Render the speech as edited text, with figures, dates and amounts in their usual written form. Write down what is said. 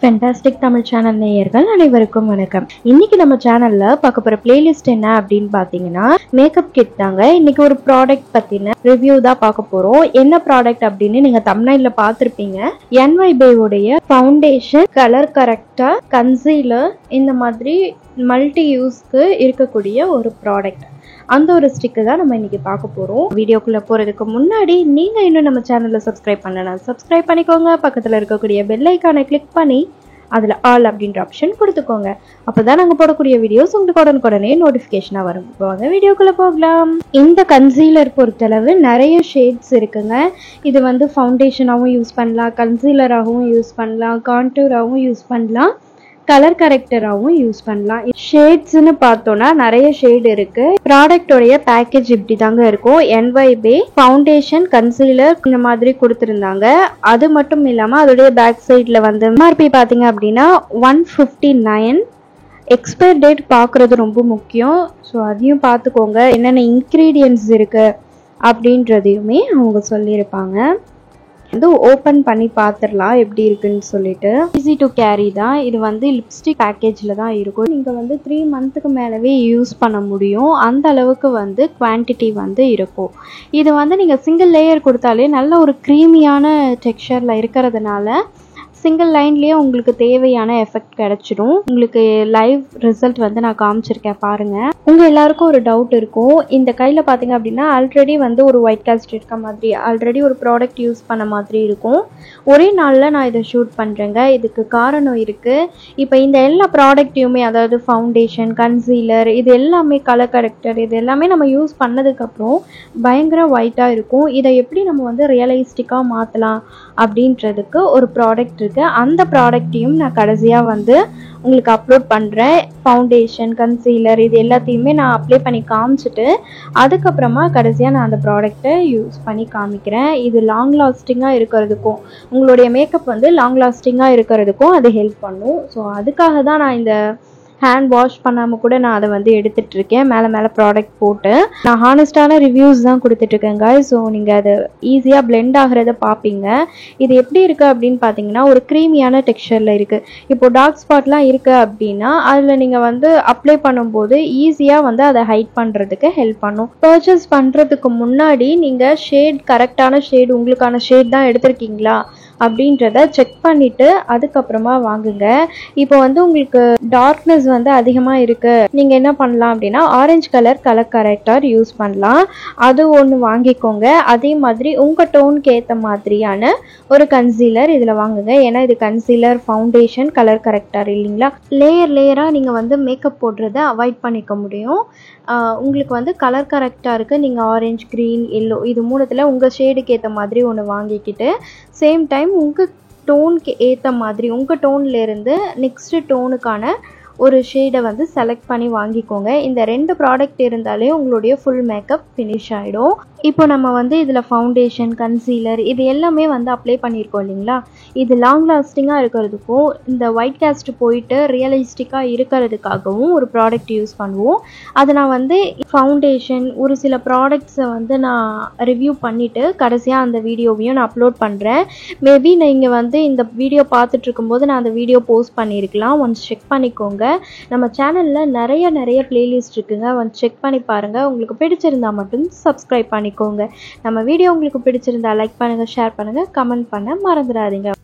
Fantastic Tamil channel நேயர்கள் அனைவருக்கும் வணக்கம். இன்னைக்கு நம்ம சேனல்ல பார்க்க போற பிளேலிஸ்ட் என்ன அப்படின்னு பாத்தீங்கன்னா மேக்கப் கிட் தாங்க. இன்னைக்கு ஒரு ப்ராடக்ட் பத்தின ரிவ்யூ தான் பார்க்க போறோம். என்ன ப்ராடக்ட் அப்படின்னு நீங்க தம்ப்நெயில்ல பார்த்திருப்பீங்க. NYBay உடைய ஃபவுண்டேஷன், கலர் கரெக்டர், கன்சீலர் இந்த மாதிரி மல்டி யூஸ்க்கு இருக்கக்கூடிய ஒரு ப்ராடக்ட். அந்த ஒரு ஸ்டிக்கு தான் நம்ம இன்னைக்கு பார்க்க போறோம். வீடியோக்குள்ள போறதுக்கு முன்னாடி நீங்க இன்னும் நம்ம சேனலை சப்ஸ்கிரைப் பண்ணலாம், சப்ஸ்கிரைப் பண்ணிக்கோங்க. பக்கத்துல இருக்கக்கூடிய பெல் ஐகானை கிளிக் பண்ணி அதுல ஆல் அப்படின்ற ஆப்ஷன் கொடுத்துக்கோங்க. அப்பதான் நாங்க போடக்கூடிய வீடியோஸ் உங்களுக்கு உடனுக்குடனே நோட்டிபிகேஷனா வரும். வாங்க வீடியோக்குள்ள போகலாம். இந்த கன்சீலர் பொறுத்தளவு நிறைய ஷேட்ஸ் இருக்குங்க. இது வந்து ஃபவுண்டேஷனாகவும் யூஸ் பண்ணலாம், கன்சீலராகவும் யூஸ் பண்ணலாம், கான்டூராகவும் யூஸ் பண்ணலாம், கலர் கரெக்டராகவும் யூஸ் பண்ணலாம். ஷேட்ஸ்னு பார்த்தோம்னா நிறைய ஷேட் இருக்கு. ப்ராடக்டோடைய பேக்கேஜ் இப்படி தாங்க இருக்கும். NYBay ஃபவுண்டேஷன், கன்சீலர் இந்த மாதிரி கொடுத்துருந்தாங்க. அது மட்டும் இல்லாமல் அதோடைய பேக் சைடில் வந்து MRP பார்த்தீங்க அப்படின்னா 159. எக்ஸ்பயர் டேட் பார்க்குறது ரொம்ப முக்கியம். ஸோ அதையும் பார்த்துக்கோங்க. என்னென்ன இன்க்ரீடியன்ட்ஸ் இருக்கு அப்படின்றதையுமே அவங்க சொல்லியிருப்பாங்க. வந்து ஓப்பன் பண்ணி பார்த்துடலாம் எப்படி இருக்குன்னு சொல்லிட்டு. ஈஸி டு கேரி தான். இது வந்து லிப்ஸ்டிக் பேக்கேஜில் தான் இருக்கும். நீங்கள் வந்து 3 மந்த்துக்கு மேலவே யூஸ் பண்ண முடியும். அந்த அளவுக்கு வந்து குவான்டிட்டி வந்து இருக்கும். இது வந்து நீங்கள் சிங்கிள் லேயர் கொடுத்தாலே நல்ல ஒரு க்ரீமியான டெக்ஸ்சரில் இருக்கிறதுனால சிங்கிள் லைன்லேயே உங்களுக்கு தேவையான எஃபெக்ட் கிடைச்சிடும். உங்களுக்கு லைவ் ரிசல்ட் வந்து நான் காமிச்சிருக்கேன் பாருங்கள். உங்கள் எல்லாருக்கும் ஒரு டவுட் இருக்கும். இந்த கையில் பார்த்தீங்க அப்படின்னா ஆல்ரெடி வந்து ஒரு ஒயிட் காஸ்ட் இருக்க மாதிரி, ஆல்ரெடி ஒரு ப்ராடக்ட் யூஸ் பண்ண மாதிரி இருக்கும். ஒரே நாளில் நான் இதை ஷூட் பண்ணுறேங்க. இதுக்கு காரணம் இருக்குது. இப்போ இந்த எல்லா ப்ராடக்ட்டையுமே, அதாவது ஃபவுண்டேஷன், கன்சீலர், இது எல்லாமே, கலர் கரெக்டர், இது எல்லாமே நம்ம யூஸ் பண்ணதுக்கப்புறம் பயங்கர ஒயிட்டாக இருக்கும். இதை எப்படி நம்ம வந்து ரியலிஸ்டிக்காக மாற்றலாம் அப்படின்றதுக்கு ஒரு ப்ராடக்ட் இருக்குது. அந்த ப்ராடக்ட்டையும் நான் கடைசியாக வந்து உங்களுக்கு அப்லோட் பண்ணுறேன். ஃபவுண்டேஷன், கன்சீலர் இது எல்லாத்தையுமே நான் அப்ளை பண்ணி காமிச்சிட்டு அதுக்கப்புறமா கடைசியாக நான் அந்த ப்ராடக்டை யூஸ் பண்ணி காமிக்கிறேன். இது லாங் லாஸ்டிங்காக இருக்கிறதுக்கும், உங்களுடைய மேக்கப் வந்து லாங் லாஸ்டிங்காக இருக்கிறதுக்கும் அது ஹெல்ப் பண்ணும். ஸோ அதுக்காக தான் நான் இந்த ஹேண்ட் வாஷ் பண்ணாமல் கூட நான் அதை வந்து எடுத்துகிட்ருக்கேன். மேலே ப்ராடக்ட் போட்டு நான் ஹானஸ்டான ரிவ்யூஸ் தான் கொடுத்துட்ருக்கேங்க. ஸோ நீங்கள் அதை ஈஸியாக பிளெண்ட் ஆகிறத பார்ப்பீங்க. இது எப்படி இருக்குது அப்படின்னு பார்த்தீங்கன்னா ஒரு க்ரீமியான டெக்ஸ்சரில் இருக்குது. இப்போ டார்க் ஸ்பாட்லாம் இருக்குது அப்படின்னா அதில் நீங்கள் வந்து அப்ளை பண்ணும்போது ஈஸியாக வந்து அதை ஹைட் பண்ணுறதுக்கு ஹெல்ப் பண்ணும். பர்ச்சேஸ் பண்ணுறதுக்கு முன்னாடி நீங்கள் ஷேட், கரெக்டான ஷேட், உங்களுக்கான ஷேட் தான் எடுத்திருக்கீங்களா அப்படின்றத செக் பண்ணிவிட்டு அதுக்கப்புறமா வாங்குங்க. இப்போ வந்து உங்களுக்கு டார்க்னஸ் வந்து அதிகமாக இருக்குது, நீங்கள் என்ன பண்ணலாம் அப்படின்னா ஆரஞ்சு கலர் கரெக்டர் யூஸ் பண்ணலாம். அது ஒன்று வாங்கிக்கோங்க. அதே மாதிரி உங்கள் டோனுக்கு ஏற்ற மாதிரியான ஒரு கன்சீலர் இதில் வாங்குங்க. ஏன்னா இது கன்சீலர், ஃபவுண்டேஷன், கலர் கரெக்டர் இல்லைங்களா. லேயராக நீங்கள் வந்து மேக்கப் போடுறத அவாய்ட் பண்ணிக்க முடியும். உங்களுக்கு வந்து கலர் கரெக்டாக இருக்குது. நீங்கள் ஆரஞ்ச், க்ரீன், எல்லோ இது மூணுத்தில் உங்கள் ஷேடுக்கு ஏற்ற மாதிரி ஒன்று வாங்கிக்கிட்டு சேம் டைம் உங்கள் டோனுக்கு ஏற்ற மாதிரி உங்கள் டோன்லேருந்து நெக்ஸ்ட்டு டோனுக்கான ஒரு ஷேடை வந்து செலக்ட் பண்ணி வாங்கிக்கோங்க. இந்த 2 ப்ராடக்ட் இருந்தாலே உங்களுடைய ஃபுல் மேக்கப் ஃபினிஷ் ஆகிடும். இப்போ நம்ம வந்து இதில் ஃபவுண்டேஷன், கன்சீலர் இது எல்லாமே வந்து அப்ளை பண்ணியிருக்கோம் இல்லைங்களா. இது லாங் லாஸ்டிங்காக இருக்கிறதுக்கும் இந்த ஒயிட் காஸ்ட் போயிட்டு ரியலிஸ்டிக்காக இருக்கிறதுக்காகவும் ஒரு ப்ராடக்ட் யூஸ் பண்ணுவோம். அதை நான் வந்து ஃபவுண்டேஷன் ஒரு சில ப்ராடக்ட்ஸை வந்து நான் ரிவ்யூ பண்ணிவிட்டு கடைசியாக அந்த வீடியோவையும் நான் அப்லோட் பண்ணுறேன். மேபி நீங்கள் வந்து இந்த வீடியோ பார்த்துட்டு இருக்கும்போது நான் அந்த வீடியோ போஸ்ட் பண்ணியிருக்கலாம். ஒன்ஸ் செக் பண்ணிக்கோங்க. நம்ம சேனலில் நிறைய பிளேலிஸ்ட் இருக்குங்க. வந்து செக் பண்ணி பாருங்கள். உங்களுக்கு பிடிச்சிருந்தா மட்டும் சப்ஸ்கிரைப் பண்ணிக்கோங்க. நம்ம வீடியோ உங்களுக்கு பிடிச்சிருந்தா லைக் பண்ணுங்கள், ஷேர் பண்ணுங்கள், கமெண்ட் பண்ண மறந்துடாதீங்க.